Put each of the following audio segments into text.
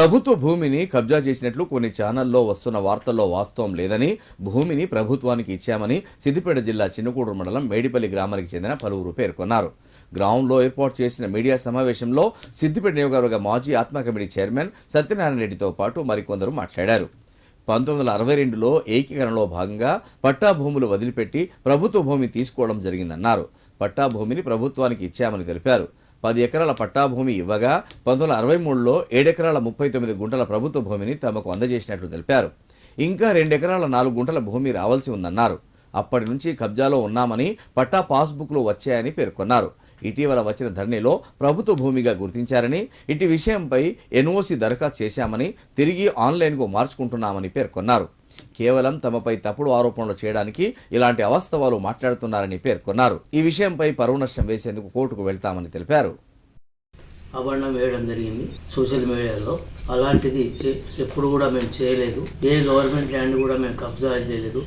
ప్రభుత్వ భూమిని కబ్జా చేసినట్లు కొన్ని ఛానల్లో వస్తున్న వార్తల్లో వాస్తవం లేదని, భూమిని ప్రభుత్వానికి ఇచ్చామని సిద్దిపేట జిల్లా చిన్నకూడూరు మండలం మేడిపల్లి గ్రామానికి చెందిన పలువురు పేర్కొన్నారు. గ్రామంలో ఏర్పాటు చేసిన మీడియా సమావేశంలో సిద్దిపేట నియోజకవర్గ మాజీ ఆత్మ కమిటీ చైర్మన్ సత్యనారాయణ రెడ్డితో పాటు మరికొందరు మాట్లాడారు. 1962లో ఏకీకరణలో భాగంగా పట్టా భూములు వదిలిపెట్టి ప్రభుత్వ భూమి తీసుకోవడం జరిగిందన్నారు. పట్టా భూమిని ప్రభుత్వానికి ఇచ్చామని తెలిపారు. 10 ఎకరాల పట్టాభూమి ఇవ్వగా 1963లో 7 ఎకరాల 39 గుంటల ప్రభుత్వ భూమిని తమకు అందజేసినట్లు తెలిపారు. ఇంకా 2 ఎకరాల 4 గుంటల భూమి రావాల్సి ఉందన్నారు. అప్పటి నుంచి కబ్జాలో ఉన్నామని పట్టా పాస్బుక్లు వచ్చాయని పేర్కొన్నారు. ఇటీవల వచ్చిన ధరణిలో ప్రభుత్వ భూమిగా గుర్తించారని, ఇటు విషయంపై ఎన్ఓసి దరఖాస్తు చేశామని, తిరిగి ఆన్లైన్కు మార్చుకుంటున్నామని పేర్కొన్నారు. కేవలం తమపై తప్పుడు ఆరోపణలు చేయడానికి ఇలాంటి అవాస్తవాలు మాట్లాడుతున్నారని పేర్కొన్నారు. ఈ విషయంపై పరువు నష్టం వేసేందుకు కోర్టుకు వెళ్తామని తెలిపారు. అభరణం వేయడం జరిగింది సోషల్ మీడియాలో. అలాంటిది ఎప్పుడు కూడా మేము చేయలేదు. ఏ గవర్నమెంట్ ల్యాండ్ కూడా మేము కబ్జా చేయలేదు.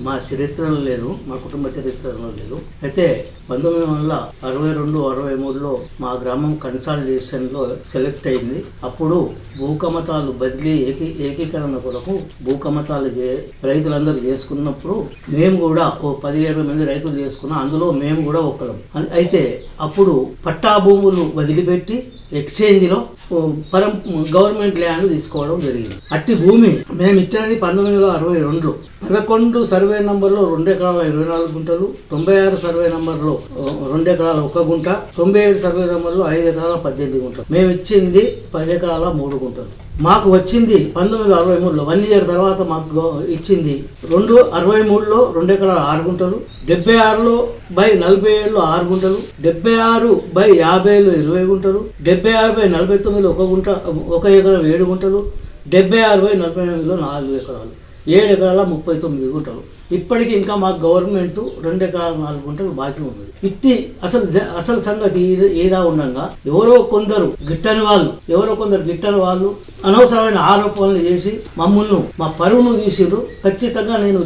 మా చరిత్రలో లేదు, మా కుటుంబ చరిత్రలో లేదు. అయితే 1962-63లో మా గ్రామం కన్సాలిడేషన్లో సెలెక్ట్ అయింది. అప్పుడు భూకమతాలు బదిలీ ఏకీకరణ కొరకు భూకమతాలు రైతులందరూ చేసుకున్నప్పుడు మేము కూడా ఓ 10-20 మంది రైతులు చేసుకున్నాం. అందులో మేము కూడా ఒకరం. అయితే అప్పుడు పట్టా భూములు వదిలిపెట్టి ఎక్స్చేంజ్లో గవర్నమెంట్ ల్యాండ్ తీసుకోవడం జరిగింది. అట్టి భూమి మేము ఇచ్చినది 1962. 11 సర్వే నంబర్లో 2 ఎకరాల 24 గుంటలు, 96 సర్వే నంబర్లో 2 ఎకరాల 1 గుంట, 97 సర్వే నంబర్లో 5 ఎకరాల 18 గుంటలు. మేము ఇచ్చింది 10 ఎకరాల 3 గుంటలు. మాకు వచ్చింది 1963లో 1 ఇయర్ తర్వాత మాకు ఇచ్చింది 63లో 2 ఎకరాల 6 గుంటలు, 76లో బై 47లో 6 గుంటలు, 76 బై 50లో 20 గుంటలు, 76 బై 49లో 1 గుంట 1 ఎకరం 7 గుంటలు, 76 బై 48లో 4 ఎకరాలు 7 ఎకరాల 39 గుంటలు. ఇప్పటికీ ఇంకా మాకు గవర్నమెంట్ 2 ఎకరాల 4 గుంటలు బాకీ ఉంది. ఇట్టి అసలు సంగతి ఏదా ఉండగా ఎవరో కొందరు గిట్టని వాళ్ళు అనవసరమైన ఆరోపణలు చేసి మమ్మల్ని మా పరువును తీసిరు. ఖచ్చితంగా నేను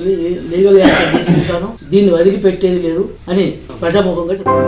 లీగల్ యాక్షన్ తీసుకుంటాను, దీన్ని వదిలిపెట్టేది లేదు అని ప్రజాముఖంగా చెప్పారు.